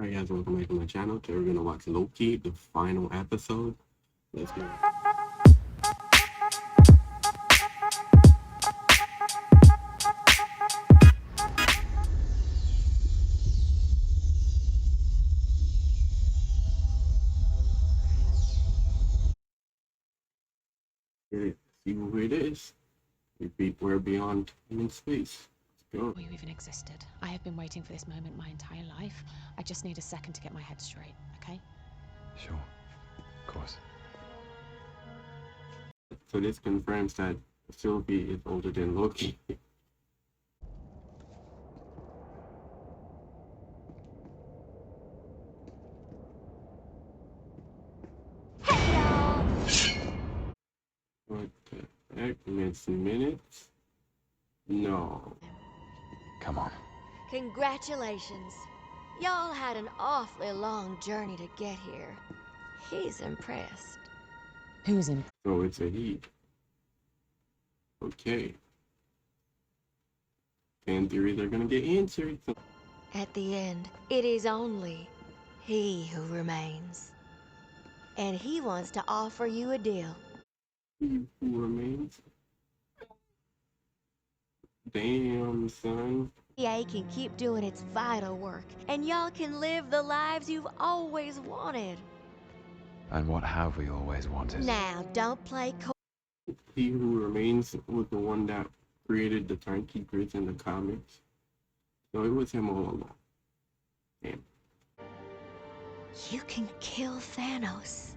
Alright guys, welcome back to my channel. Today we're gonna watch Loki, the final episode. Let's go. Get it. See who it is. We're beyond time and space. Let's go. You even existed. I have been waiting for this moment my entire life. I just need a second to get my head straight, okay? Sure. Of course. So this confirms that Sylvie is older than Loki. What the heck? Minutes? No. Come on. Congratulations. Y'all had an awfully long journey to get here. He's impressed. Who's in? So it's a he. Okay. Fan theories are gonna get answered. So At the end, it is only he who remains. And he wants to offer you a deal. he who remains. Damn, son. EA can keep doing its vital work, and y'all can live the lives you've always wanted. And what have we always wanted? Now, don't play He who remains was the one that created the timekeepers in the comics. So it was him all along. Damn. You can kill Thanos.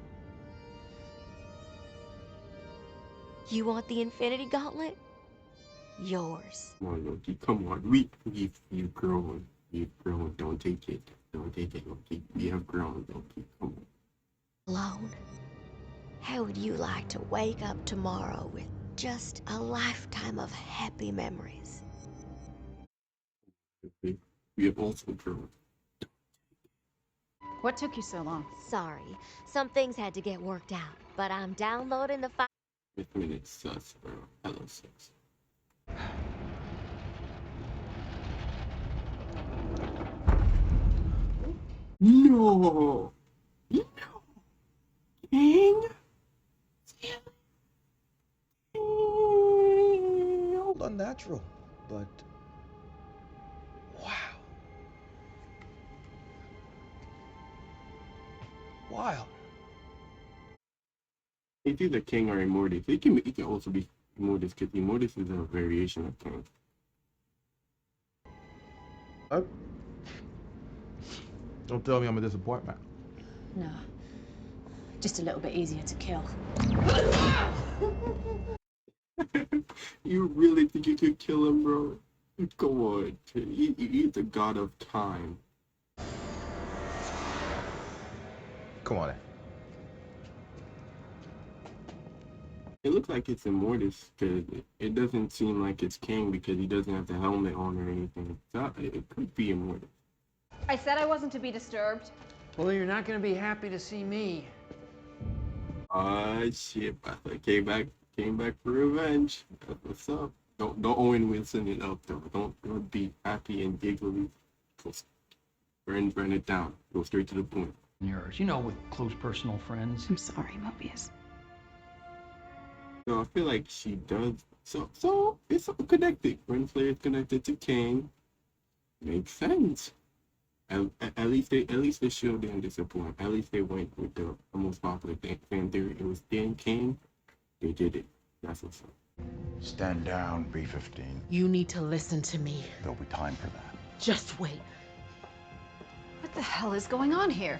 You want the Infinity Gauntlet? Yours. Come on, Loki. Come on. You've grown. You've grown. Don't take it. Don't take it, Loki. We have grown, Loki. Come on. Alone. How would you like to wake up tomorrow with just a lifetime of happy memories? We have also grown. What took you so long? Sorry, some things had to get worked out, but I'm downloading the file. 5 minutes sus, bro. Hello, sus. No! No! King? Unnatural, but wow. Wild. It's either King or Immortus. It can also be Immortus because Immortus is a variation of King. Oh. Don't tell me I'm a disappointment. No. Just a little bit easier to kill. You really think you could kill him, bro? Come on. He's the god of time. Come on in. It looks like it's Immortus because it doesn't seem like it's King because he doesn't have the helmet on or anything. So it could be Immortus. I said I wasn't to be disturbed. Well, you're not going to be happy to see me. Ah, shit. I came back for revenge. That's what's up. Don't Owen Wilson it up though. Don't be happy and giggly. Burn it down. Go straight to the point. Yours, you know, with close personal friends. I'm sorry, Mobius. So I feel like she does. So it's all connected. Renslayer is connected to King. Makes sense. At least the show didn't disappoint. At least they went with the most popular fan theory. It was Dan King. They did it. That's what's up. Stand down, B-15. You need to listen to me. There'll be time for that. Just wait. What the hell is going on here?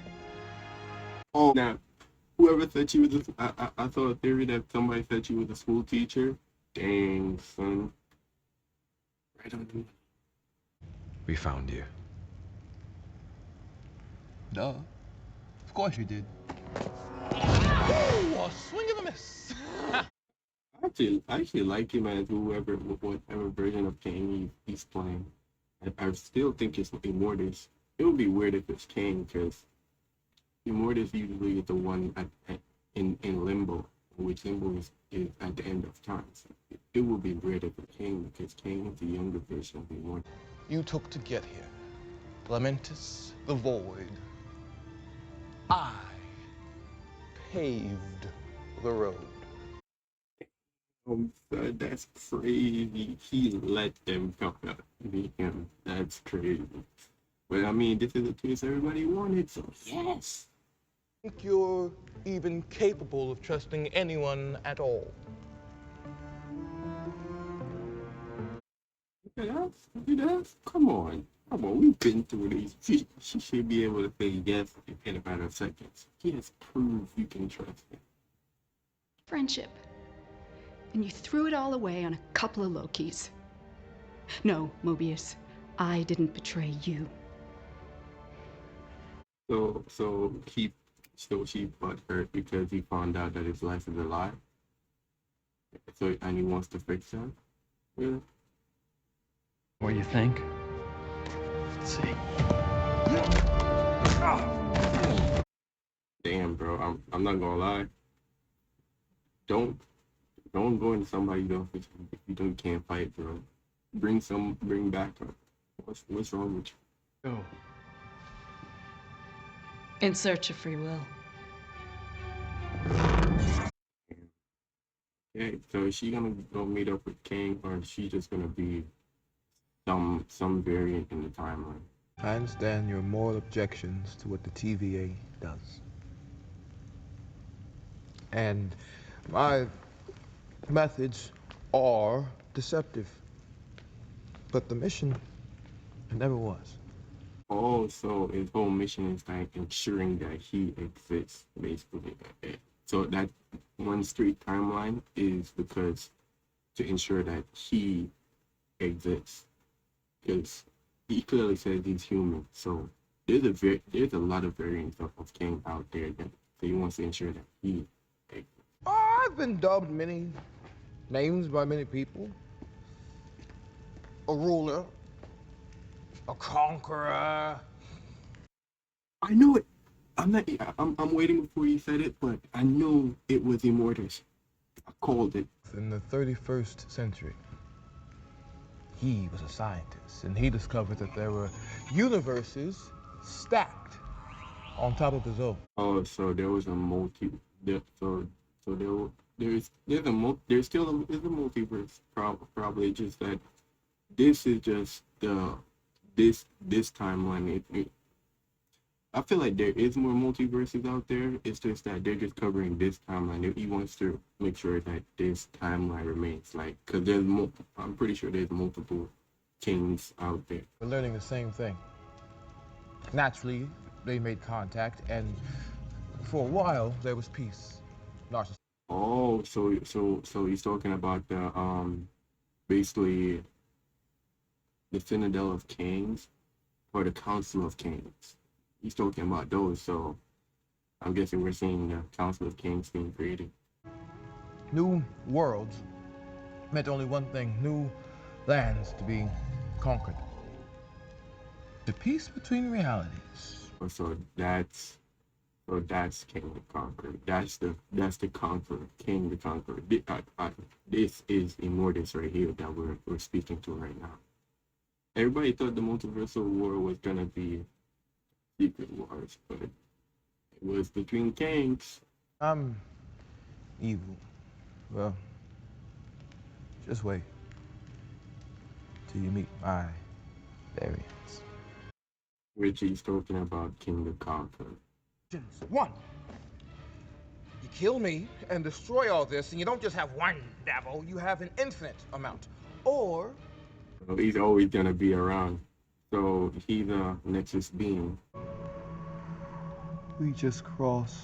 Oh, now, whoever said she was I saw a theory that somebody said she was a school teacher. Dang, son. Right on the... We found you. Duh. Of course you did. Ooh, a swing and a miss. I actually like him as whatever version of King he's playing. I still think it's Immortus. It would be weird if it's King because Immortus usually is the one in limbo, which limbo is at the end of time. So it would be weird if it's King because King is the younger version of Immortus. You took to get here. Lamentus the Void. I paved the road. Oh, that's crazy. He let them come out to him. That's crazy. But I mean, this is the twist everybody wanted, so yes. Think you're even capable of trusting anyone at all? Look at us. Look at us. Come on. Come on. We've been through these. She should be able to say yes in a matter of seconds. He has proved you can trust him. Friendship. And you threw it all away on a couple of Lokis. No, Mobius, I didn't betray you. So she butt hurt because he found out that his life is a lie. So and he wants to fix that. Really? What do you think? Let's see. Damn, bro. I'm not gonna lie. Don't go into somebody's office if you don't can't fight, bro. Bring backup. What's wrong with you? Go. In search of free will. Okay, so is she gonna go meet up with King, or is she just gonna be some variant in the timeline? I understand your moral objections to what the TVA does. And my methods are deceptive. But the mission never was. Oh, so his whole mission is like ensuring that he exists, basically. So that one straight timeline is because to ensure that he exists, because he clearly says he's human. So there's a lot of variants of King out there that so he wants to ensure that he exists. I've been dubbed many names by many people. A ruler, a conqueror. I know it. I'm waiting before you said it, but I know it was Immortus. I called it. In the 31st century, he was a scientist, and he discovered that there were universes stacked on top of his own. Oh, so there was a there's still a multiverse. Probably just that this is just this timeline. I feel like there is more multiverses out there. It's just that they're just covering this timeline. He wants to make sure that this timeline remains, like, because I'm pretty sure there's multiple Kings out there. We're learning the same thing. Naturally, they made contact, and for a while there was peace. Oh, so he's talking about the basically the Citadel of Kings or the Council of Kings. He's talking about those, so I'm guessing we're seeing the Council of Kings being created. New worlds meant only one thing: new lands to be conquered. The peace between realities. So that's King the Conqueror. That's the Conqueror, King the Conqueror. This is Immortus right here that we're speaking to right now. Everybody thought the multiversal war was gonna be Secret Wars, but it was between kings. I'm evil. Well, just wait till you meet my variants. Richie's talking about King the Conqueror. One, you kill me and destroy all this, and you don't just have one devil, you have an infinite amount. Or So he's always gonna be around. So he's a Nexus being. we just crossed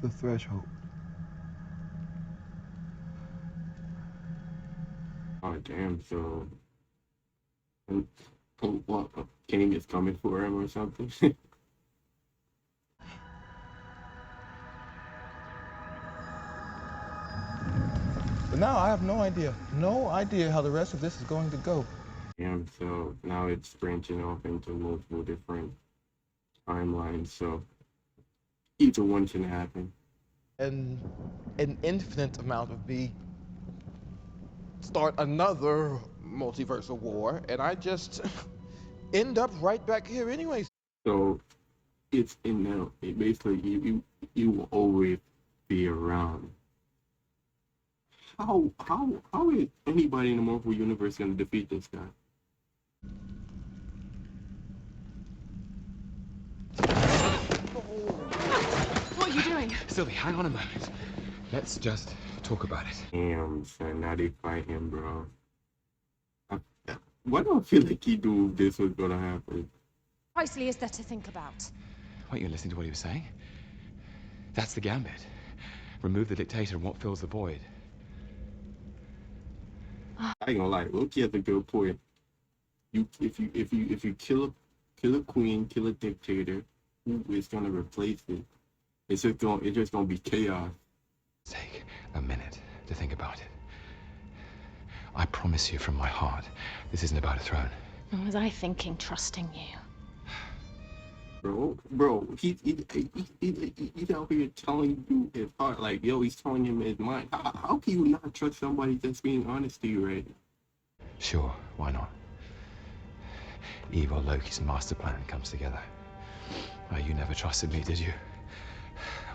the threshold. Oh damn! So, what? King is coming for him or something? But now I have no idea how the rest of this is going to go. Damn! So now it's branching off into multiple different timelines. So either one can happen. And an infinite amount of me start another multiversal war, and I just end up right back here anyways. So it's in now. It basically, you will always be around. How is anybody in the Marvel universe gonna defeat this guy? What are you doing? Sylvie, hang on a moment. Let's just talk about it. Damn, son, now they fight him, bro. I, why do I feel like he knew this was gonna happen? Precisely is there to think about? Weren't you listening to what he was saying? That's the gambit. Remove the dictator and what fills the void. I ain't gonna lie, Loki has a good point. If you kill a queen, kill a dictator, who is gonna replace it? It's just gonna be chaos. Take a minute to think about it. I promise you from my heart, this isn't about a throne. What was I thinking, trusting you? Bro, he's out here telling you his heart, like, yo, he's telling him his mind. How can you not trust somebody that's being honest to you, right? Sure, why not? Evil Loki's master plan comes together. Oh, you never trusted me, did you?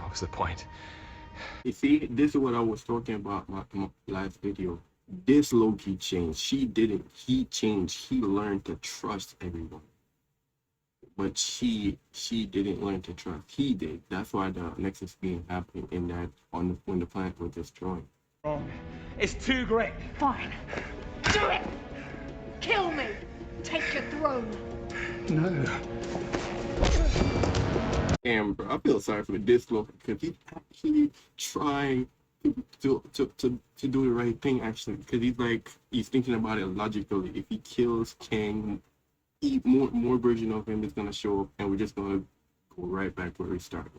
What was the point? You see, this is what I was talking about in my last video. This Loki changed. She didn't. He changed. He learned to trust everyone. But she didn't learn to trust. He did. That's why the Nexus being happening in that when the planet was destroyed. It's too great. Fine. Do it! Kill me! Take your throne! No. Damn, bro, I feel sorry for this Loki because he trying to do the right thing actually, because he's thinking about it logically. If he kills Kang, more version of him is gonna show up, and we're just gonna go right back where we started.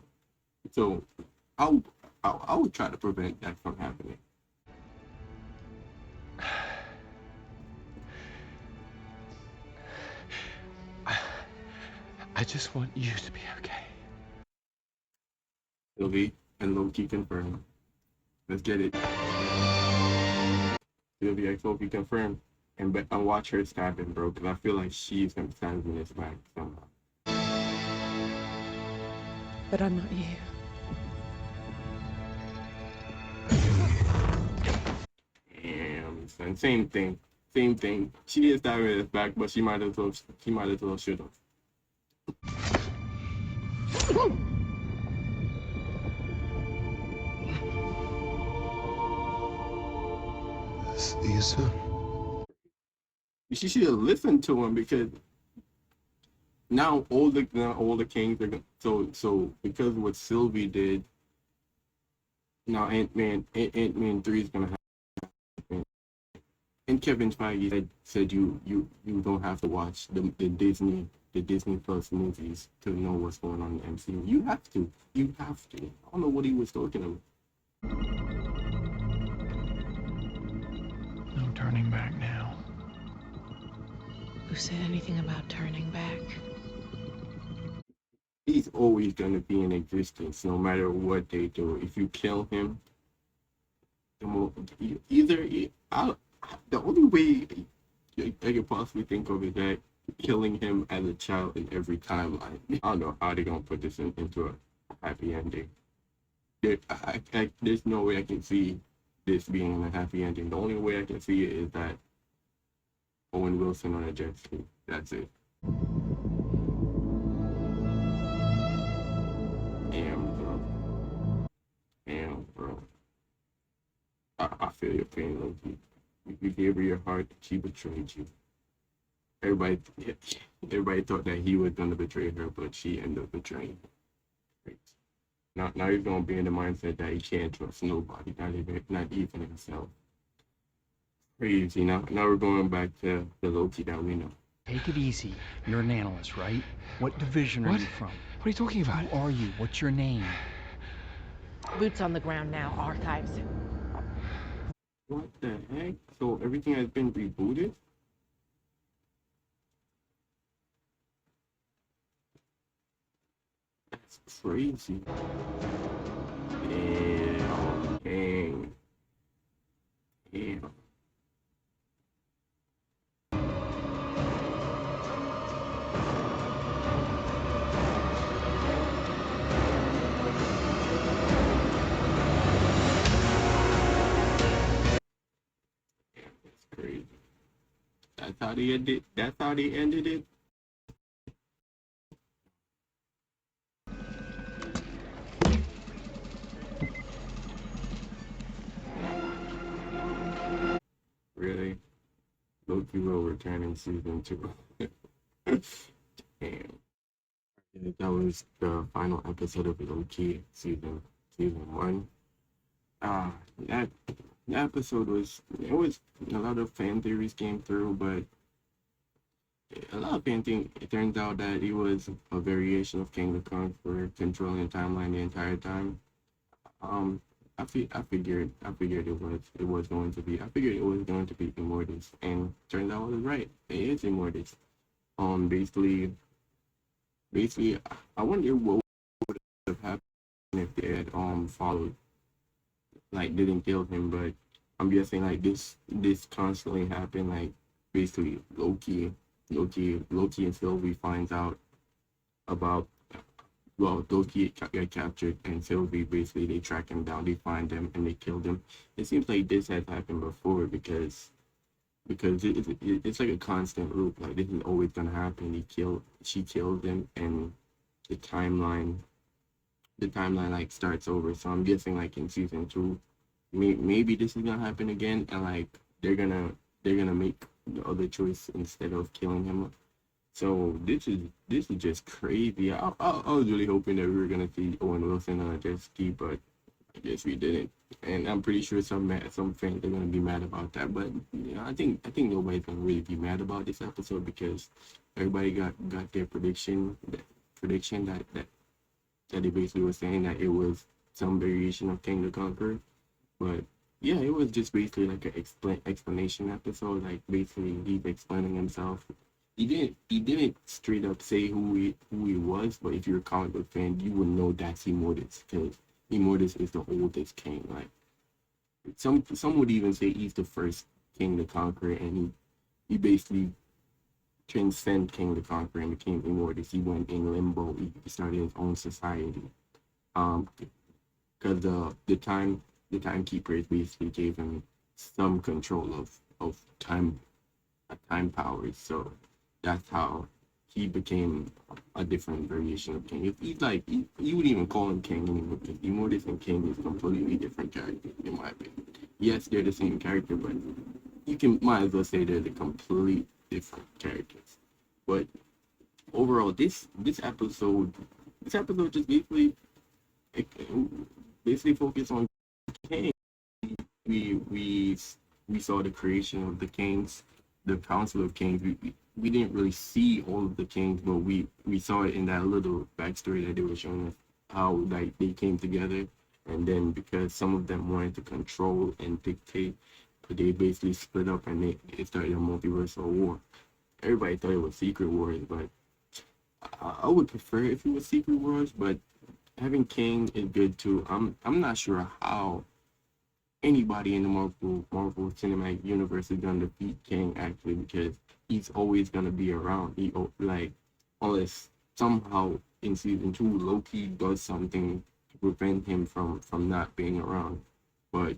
So I would try to prevent that from happening. I just want you to be okay. Sylvie and Loki confirmed. Let's get it. Sylvie and Loki confirmed, and watch her stab him, bro, because I feel like she's gonna stab him in his back somehow. But I'm not you. Damn, son. Same thing. She didn't stab him in his back, but she might as well should have. See you soon. She should have listened to him, because now all the kings are gonna, so because of what Sylvie did, now Ant-Man 3 is gonna happen. And Kevin Feige said you don't have to watch the Disney Plus movies to know what's going on in the MCU. You have to. I don't know what he was talking about. No turning back now. Who said anything about turning back? He's always gonna be in existence, no matter what they do. If you kill him, the only way I could possibly think of is that killing him as a child in every timeline. I don't know how they're gonna put this into a happy ending. There's no way I can see this being a happy ending. The only way I can see it is that Owen Wilson on a jet ski. That's it. Damn, bro. I feel your pain, Loki. You gave her your heart. She betrayed you. Everybody thought that he was gonna betray her, but she ended up betraying him. Now he's gonna be in the mindset that he can't trust nobody, not even himself. Crazy. Now we're going back to the Loki that we know. Take it easy. You're an analyst, right? What division are What? you from? What are you talking about? Who are you? What's your name? Boots on the ground now, archives. What the heck? So everything has been rebooted? That's crazy. Damn. how they ended. That's how they ended it. Really, Loki will return in season 2. Damn. Yeah, that was the final episode of Loki season 1. Ah, that episode was, it was a lot of fan theories came through, but a lot of fan think it turns out that it was a variation of King the Conqueror controlling the timeline the entire time. Um, I figured it was going to be, I figured it was going to be Immortus, and turns out I was right. It is Immortus. Basically, I wonder what would have happened if they had followed, like, didn't kill him. But I'm guessing like this constantly happened. Like, basically Loki and Sylvie finds out about, well, Loki get captured, and Sylvie, basically they track him down, they find him, and they kill him. It seems like this has happened before, because it's like a constant loop. Like, this is always gonna happen. She kills him, and the timeline like starts over. So I'm guessing like in season 2, maybe this is gonna happen again, and like they're gonna make the other choice instead of killing him. So this is just crazy. I was really hoping that we were gonna see Owen Wilson on a jet ski, but I guess we didn't. And I'm pretty sure some fans are gonna be mad about that. But I think nobody's gonna really be mad about this episode, because everybody got their prediction that they basically were saying that it was some variation of King the Conqueror. But yeah, it was just basically like an explanation episode. Like, basically he's explaining himself. He didn't straight up say who he was, but if you're a comic book fan, you would know that's Immortus, because Immortus is the oldest king. Like, some would even say he's the first King to conquer, and he basically transcend King the Conqueror and became Immortus. He went in limbo. He started his own society. Because the timekeepers basically gave him some control of time powers. So that's how he became a different variation of King. He's like, you would even call him King anymore, because Immortus and King is completely different characters, in my opinion. Yes, they're the same character, but you might as well say they're the complete different characters. But overall, this episode just basically focused on King. We saw the creation of the kings, the Council of Kings. We didn't really see all of the kings, but we saw it in that little backstory that they were showing us, how like they came together, and then because some of them wanted to control and dictate, they basically split up, and it started a multiversal war. Everybody thought it was Secret Wars, but I would prefer if it was Secret Wars. But having King is good too. I'm not sure how anybody in the Marvel Cinematic Universe is gonna defeat King, actually, because he's always gonna be around. Like, unless somehow in season 2 Loki does something to prevent him from not being around. But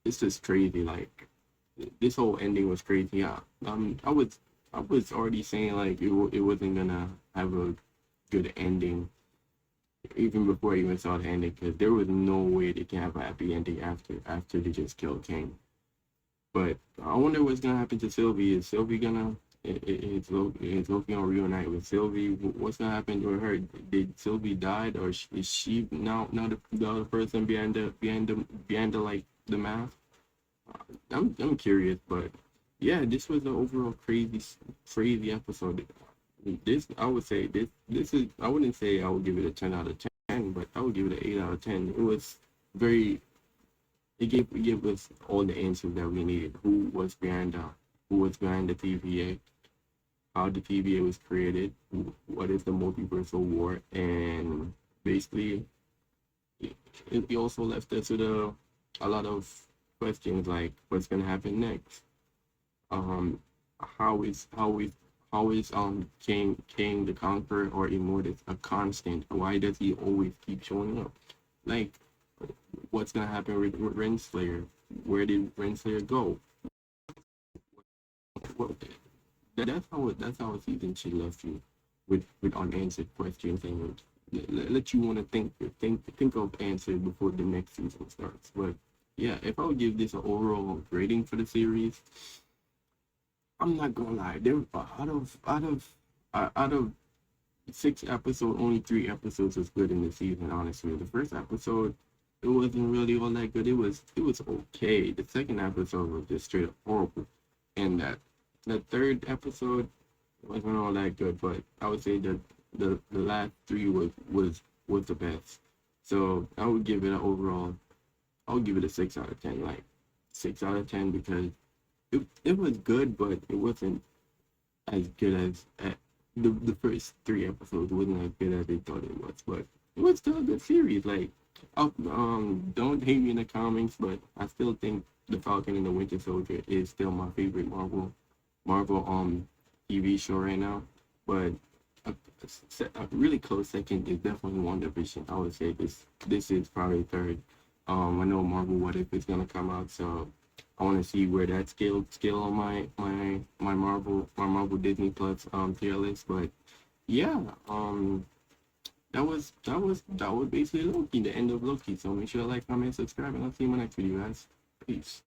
it's just crazy. Like, this whole ending was crazy. I was already saying like it wasn't gonna have a good ending even before I even saw the ending, because there was no way they can have a happy ending after they just killed King. But I wonder what's gonna happen to Sylvie. Is Sylvie gonna is Loki gonna reunite with Sylvie? What's gonna happen to her? Did Sylvie died, or is she now the other person behind the like the mask? I'm curious, but yeah, this was an overall crazy episode. This, I would say, this is, I wouldn't say I would give it a 10 out of 10, but I would give it an 8 out of 10. It was very, it gave us all the answers that we needed. Who was behind the TVA, how the TVA was created, what is the multiversal war, and basically it also left us with a lot of questions, like what's gonna happen next. Um, how is King the Conqueror or Immortus a constant? Why does he always keep showing up? Like, what's gonna happen with Renslayer? Where did Renslayer go? What, that's how a season should left you with unanswered questions and let you want to think of answers before the next season starts. But yeah, if I would give this an overall rating for the series, I'm not gonna lie. There out of 6 episodes, only 3 episodes was good in the season. Honestly, the first episode, it wasn't really all that good. It was okay. The second episode was just straight up horrible, and the third episode wasn't all that good. But I would say that the last three was the best. So I would give it an overall. I would give it a 6 out of 10. Like 6 out of 10 because it was good, but it wasn't as good as the first 3 episodes wasn't as good as they thought it was. But it was still a good series. Like, don't hate me in the comments, but I still think the Falcon and the Winter Soldier is still my favorite Marvel TV show right now. But a really close second is definitely WandaVision. I would say this is probably third. I know Marvel What If is gonna come out, so I want to see where that scale on my Marvel Disney Plus tier list. But yeah, that was basically Loki, the end of Loki. So make sure to like, comment, subscribe, and I'll see you in my next video, guys. Peace.